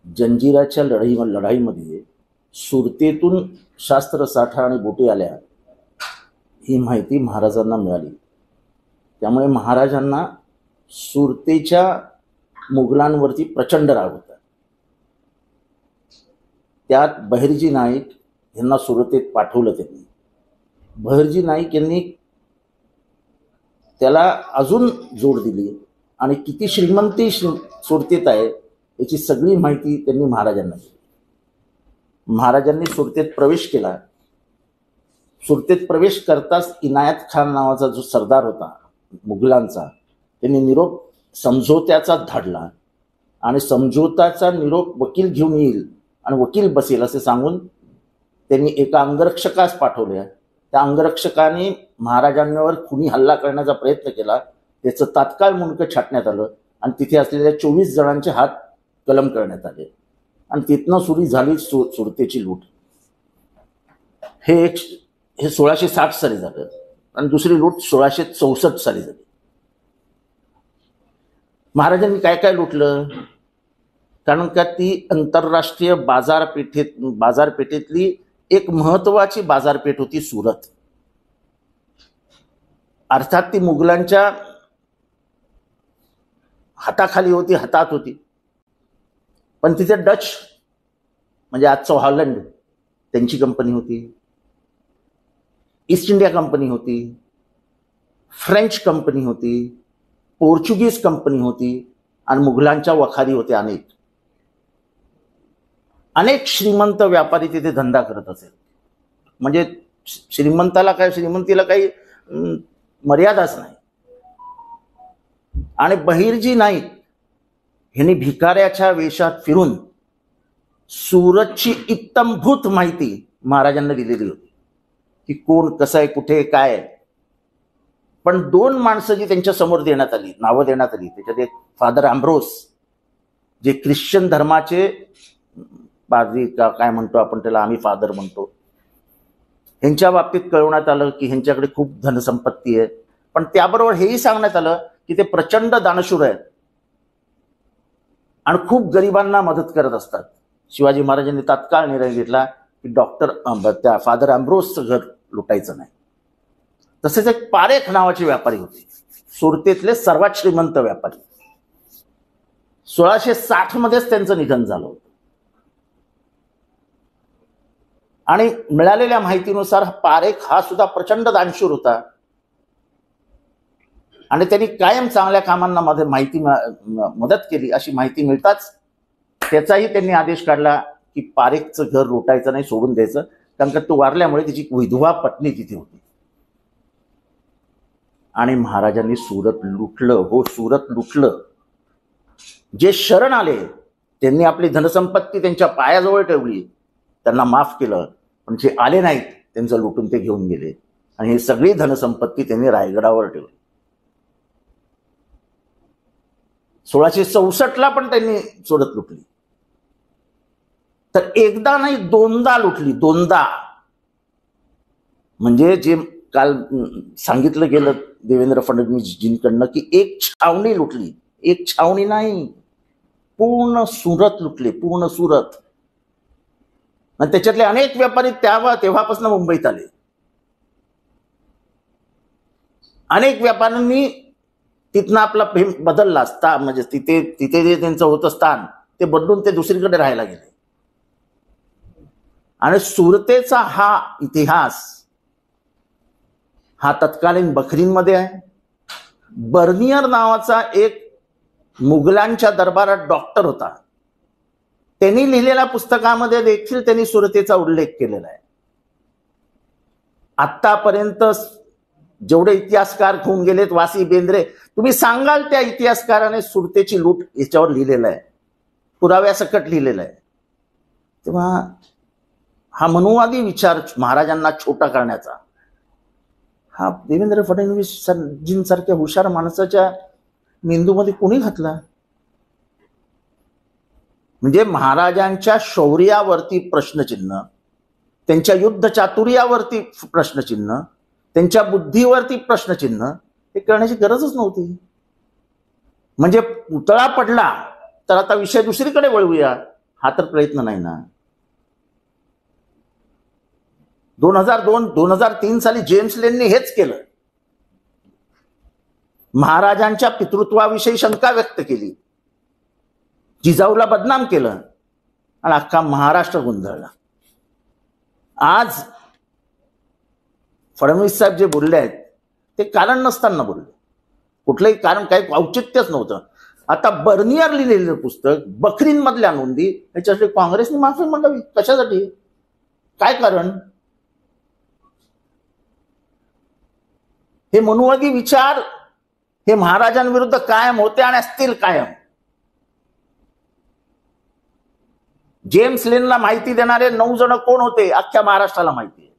जंजिराच्या लढाईमध्ये सुरतेतून शास्त्र साठा आणि बोटी आल्या ही माहिती महाराजांना मिळाली. त्यामुळे महाराजांना सुरतेच्या मुघलांवरती प्रचंड राग होता. त्यात बहिर्जी नाईक यांना सुरतेत पाठवलं. त्यांनी बहिर्जी नाईक यांनी त्याला अजून जोड दिली आणि किती श्रीमंती सुरतेत आहे याची सगळी माहिती त्यांनी महाराजांना दिली. महाराजांनी सुरतेत प्रवेश केला. सुरतेत प्रवेश करताच इनायत खान नावाचा जो सरदार होता मुघलांचा, त्यांनी निरोप समझोत्याचा धाडला आणि समझोताचा निरोप वकील घेऊन येईल आणि वकील बसेल असे सांगून त्यांनी एका अंगरक्षकास पाठवले. त्या अंगरक्षकाने महाराजांवर खुनी हल्ला करण्याचा प्रयत्न केला. त्याचं तात्काळ मुंडकं छाटण्यात आलं आणि तिथे असलेल्या 24 जणांचे हात कलम करण्यात आले आणि तिथनं सुरू झाली सुरतेची लूट. हे 1660 साली झालं आणि दुसरी लूट 1664 साली झाली. महाराजांनी काय काय लुटलं? कारण का ती आंतरराष्ट्रीय बाजारपेठेतली एक महत्वाची बाजारपेठ होती सुरत. अर्थात ती मुघलांच्या हाताखाली होती, हातात होती, पण तिथे डच म्हणजे आजचं हॉलंड त्यांची कंपनी होती, ईस्ट इंडिया कंपनी होती, फ्रेंच कंपनी होती, पोर्चुगीज कंपनी होती आणि मुघलांच्या वखारी होत्या. अनेक श्रीमंत व्यापारी तिथे धंदा करत असेल. म्हणजे श्रीमंतीला काही मर्यादाच नाही. आणि बहिर्जी नाईक यांनी भिकाऱ्याच्या वेशात फिरून सुरतची इत्तमभूत माहिती महाराजांना दिलेली होती की कोण कसं आहे, कुठे काय आहे. पण 2 माणसं जी त्यांच्या समोर देण्यात आली, नावं देण्यात आली, त्याच्यात एक फादर अँब्रोस जे ख्रिश्चन धर्माचे पादरी का काय म्हणतो आपण त्याला, आम्ही फादर म्हणतो, ह्यांच्या बाबतीत कळवण्यात आलं की ह्यांच्याकडे खूप धनसंपत्ती आहे. पण त्याबरोबर हेही सांगण्यात आलं की ते प्रचंड दानशूर आहेत आणि खूप गरिबांना मदत करत असतात. शिवाजी महाराजांनी तात्काळ निर्णय घेतला की त्या फादर अँब्रोसचं घर लुटायचं नाही. तसेच एक पारेख नावाचे व्यापारी होते, सुरतेतले सर्वात श्रीमंत व्यापारी. 1660 मध्येच त्यांचं निधन झालं होतं. आणि मिळालेल्या माहितीनुसार पारेख हा सुद्धा प्रचंड दानशूर होता आणि त्यांनी कायम चांगल्या कामांना मदत केली अशी माहिती मिळताच त्याचाही त्यांनी आदेश काढला की पारेखचं घर लुटायचं नाही, सोडून द्यायचं. कारण का तो वारल्यामुळे तिची विधवा पत्नी तिथे होती. आणि महाराजांनी सुरत लुटलं. हो, सुरत लुटलं. जे शरण आले त्यांनी आपली धनसंपत्ती त्यांच्या पायाजवळ ठेवली, त्यांना माफ केलं. पण जे आले नाहीत त्यांचं लुटून ते घेऊन गेले आणि ही सगळी धनसंपत्ती त्यांनी रायगडावर ठेवली. 1664ला पण त्यांनी सुरत लुटली. तर एकदा नाही 2दा लुटली. 2दा म्हणजे जे काल सांगितलं गेलं देवेंद्र फडणवीसजींकडनं की एक छावणी लुटली. एक छावणी नाही, पूर्ण सुरत लुटले, पूर्ण सुरत. आणि त्याच्यातले अनेक व्यापारी तेव्हापासून मुंबईत आले. अनेक व्यापाऱ्यांनी तिथनं आपला बदलला असता, म्हणजे तिथे जे त्यांचं होतं स्थान ते बदलून ते दुसरीकडे राहायला गेले. आणि सुरतेचा हा इतिहास हा तत्कालीन बखरींमध्ये आहे. बर्नियर नावाचा एक मुघलांच्या दरबारात डॉक्टर होता. त्यांनी लिहिलेल्या पुस्तकामध्ये देखील त्यांनी सुरतेचा उल्लेख केलेला आहे. आतापर्यंत जेवढे इतिहासकार होऊन गेलेत, वासी, बेंद्रे, तुम्ही सांगाल त्या इतिहासकाराने सुरतेची लूट याच्यावर लिहिलेलं आहे, पुराव्यासकट लिहिलेलं आहे. तेव्हा हा मनुवादी विचार महाराजांना छोटा करण्याचा हा देवेंद्र फडणवीसजींसारख्या हुशार माणसाच्या मेंदूमध्ये कोणी घातला? म्हणजे महाराजांच्या शौर्यावरती प्रश्नचिन्ह, त्यांच्या युद्ध चातुर्यावरती प्रश्नचिन्ह, त्यांच्या बुद्धीवरती प्रश्नचिन्ह हे करण्याची गरजच नव्हती. म्हणजे पुतळा पडला तर आता विषय दुसरीकडे वळवूया. हा तर प्रयत्न नाही ना. 2002-2003 साली जेम्स लेनने हेच केलं. महाराजांच्या पितृत्वाविषयी शंका व्यक्त केली, जिजाऊला बदनाम केलं आणि अख्खा महाराष्ट्र गोंधळला. आज फडणवीस साहेब जे बोलले आहेत ते कारण नसताना बोलले, कुठलंही कारण काही औचित्यच नव्हतं. आता बर्नियर लिहिलेलं पुस्तक, बखरींमधल्या नोंदी, याच्यासाठी काँग्रेसने माफी मागावी कशासाठी? काय कारण? हे मनुवादी विचार हे महाराजांविरुद्ध कायम होते आणि असतील कायम. जेम्स लेनला माहिती देणारे 9 जण कोण होते अख्ख्या महाराष्ट्राला माहिती आहे.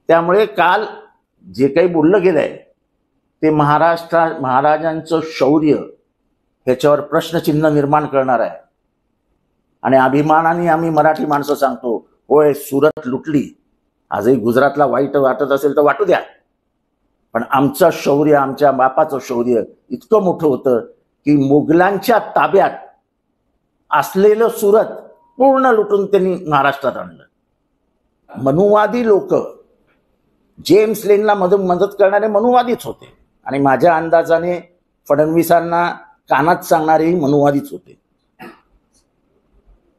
त्यामुळे काल जे काही बोललं गेलंय ते महाराजांचं शौर्य ह्याच्यावर प्रश्नचिन्ह निर्माण करणार आहे. आणि अभिमानाने आम्ही मराठी माणसं सांगतो, होय सुरत लुटली, आजही गुजरातला वाईट वाटत असेल तर वाटू द्या, पण आमचं शौर्य, आमच्या बापाचं शौर्य इतकं मोठं होतं की मुघलांच्या ताब्यात असलेलं सुरत पूर्ण लुटून त्यांनी महाराष्ट्रात आणलं. मनुवादी लोक जेम्स लेनला मदत करणारे मनुवादीच होते आणि माझ्या अंदाजाने फडणवीसांना कानात सांगणारेही मनुवादीच होते.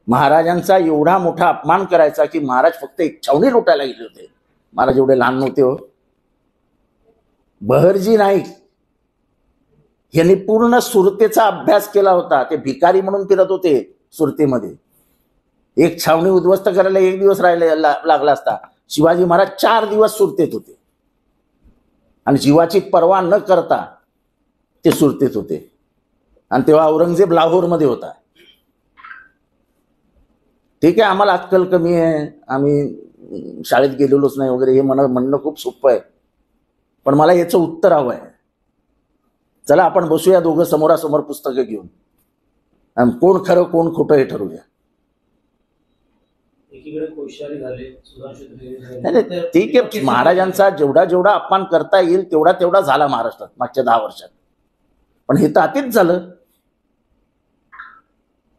महाराजांचा एवढा मोठा अपमान करायचा की महाराज फक्त एक छावणी लुटायला गेले होते. महाराज एवढे लहान नव्हते हो. बहरजी नाईक यांनी पूर्ण सुरतेचा अभ्यास केला होता. ते भिकारी म्हणून फिरत होते सुरतेमध्ये. एक छावणी उद्ध्वस्त करायला 1 दिवस लागला असता. शिवाजी महाराज 4 दिवस सुरतेत होते आणि जीवाची पर्वा न करता ते सुरतेत होते. आणि तेव्हा औरंगजेब लाहोरमध्ये होता. ठीक आहे, आम्हाला अक्कल कमी आहे, आम्ही शाळेत गेलेलोच नाही वगैरे, हे म्हणणं खूप सोपं आहे, पण मला याचं उत्तर हवं आहे. चला आपण बसूया दोघं समोरासमोर पुस्तकं घेऊन आणि कोण खरं कोण खोटं हे ठरवूया. ठीक आहे, महाराजांचा जेवढा अपमान करता येईल तेवढा झाला महाराष्ट्रात मागच्या 10 वर्षात, पण हे तर अतिच झालं.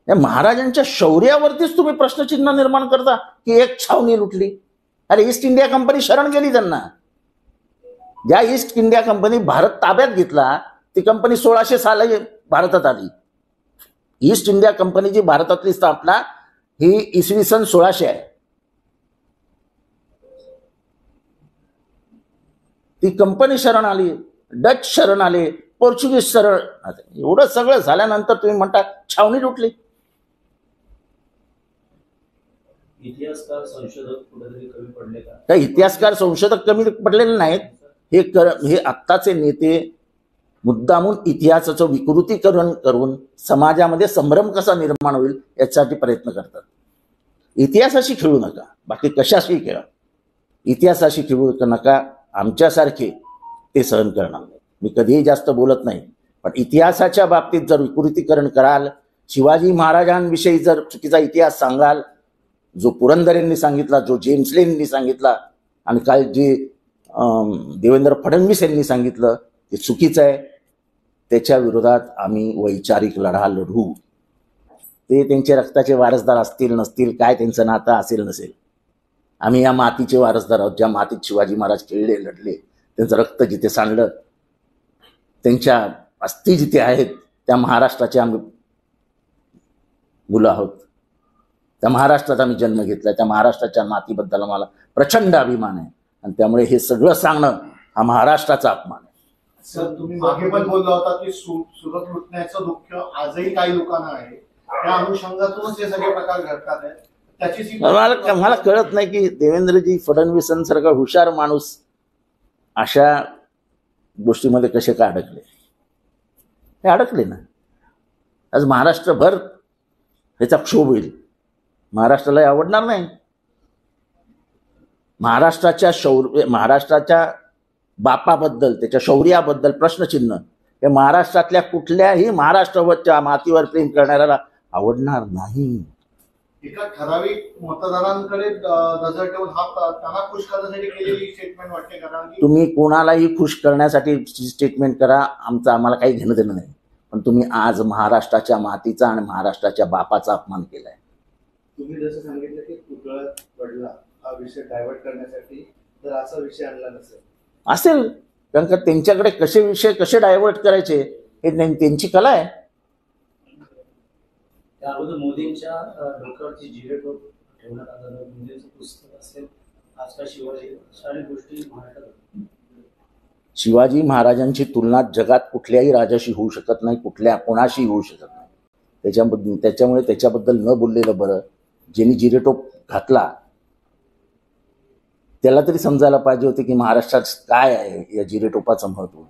या महाराजांच्या शौर्यावरतीच तुम्ही प्रश्नचिन्ह निर्माण करता की एक छावणी लुटली. अरे ईस्ट इंडिया कंपनी शरण गेली त्यांना. ज्या ईस्ट इंडिया कंपनी भारत ताब्यात घेतला ती कंपनी 1600 साली भारतात आली. ईस्ट इंडिया कंपनीची भारतातली स्थापना ही इसवी सन 1600 आहे. ती कंपनी शरण आली, डच शरण आले, पोर्चुगीज शरण. एवढं सगळं झाल्यानंतर तुम्ही म्हणता छावणी लुटली. इतिहासकार संशोधक कुठेतरी कमी पडले का? त्या इतिहासकार संशोधक कमी पडलेले नाहीत. हे आत्ताचे नेते मुद्दामून इतिहासाचं विकृतीकरण करून समाजामध्ये संभ्रम कसा निर्माण होईल यासाठी प्रयत्न करतात. इतिहासाशी खेळू नका, बाकी कशाशी खेळा, इतिहासाशी खेळू नका. आमच्यासारखे ते सहन करणार नाही. मी कधीही जास्त बोलत नाही, पण इतिहासाच्या बाबतीत जर विकृतीकरण कराल, शिवाजी महाराजांविषयी जर चुकीचा इतिहास सांगाल, जो पुरंदर यांनी सांगितला, जो जेम्स लेन यांनी सांगितला आणि काय जे देवेंद्र फडणवीस यांनी सांगितलं ते चुकीचं आहे, त्याच्या विरोधात आम्ही वैचारिक लढा लढू. ते त्यांचे रक्ताचे वारसदार असतील नसतील, काय त्यांचं नातं असेल नसेल, आम्ही या मातीचे वारसदार आहोत. ज्या मातीत शिवाजी महाराज खेळले, लढले, त्यांचं रक्त जिथे सांडलं, त्यांच्या अस्थी जिथे आहेत, त्या महाराष्ट्राचे आम्ही मुलं आहोत. त्या महाराष्ट्रात आम्ही जन्म घेतला. त्या महाराष्ट्राच्या मातीबद्दल आम्हाला प्रचंड अभिमान आहे आणि त्यामुळे हे सगळं सांगणं हा महाराष्ट्राचा अपमान आहे. सर, तुम्ही मागे पण बोलला होता की सुरत लुटण्याचं दुःख आजही काही लोकांना आहे. त्या अनुषंगातूनच हे सगळे प्रकार घडतात आहेत. त्याची मला कळत नाही की देवेंद्रजी फडणवीसांसारखा हुशार माणूस अशा गोष्टीमध्ये कसे का अडकले. हे अडकले ना. आज महाराष्ट्रभर ह्याचा क्षोभ होईल. महाराष्ट्राला आवडणार नाही. महाराष्ट्राच्या बापाबद्दल, त्याच्या शौर्याबद्दल प्रश्नचिन्ह हे महाराष्ट्रातल्या कुठल्याही महाराष्ट्रावरच्या मातीवर प्रेम करणाऱ्याला आवडणार नाही. एका ठराविक मतदारांकडे नजर ठेवून हा त्यांना खुश करण्यासाठी केलेली स्टेटमेंट वाटते. कारण तुम्ही कोणालाही खुश करण्यासाठी स्टेटमेंट करा, आम्हाला काही घेणं देणं नाही, पण तुम्ही आज महाराष्ट्राच्या मातीचा आणि महाराष्ट्राच्या बापाचा अपमान केलाय. तुम्ही जसं सांगितलं की पुतळा पडला हा विषय डायव्हर्ट करण्यासाठी, तर असा विषय आणला नसेल असेल, कारण का त्यांच्याकडे कसे विषय कसे डायव्हर्ट करायचे हे त्यांची कला आहे. त्या अगोदर मोदींच्या डोक्यावरती जिरेटोप ठेवण्यात आलं, मोदींचं पुस्तक असेल, आजकाल शिवाजी, अशा अनेक गोष्टी महाराष्ट्रात. शिवाजी महाराजांची तुलना जगात कुठल्याही राजाशी होऊ शकत नाही, कोणाशी होऊ शकत नाही. त्याच्यामुळे त्याच्याबद्दल न बोललेलं बरं. ज्यांनी जिरेटोप घातला त्याला तरी समजायला पाहिजे होते की महाराष्ट्रात काय आहे या जिरेटोपाचं महत्व.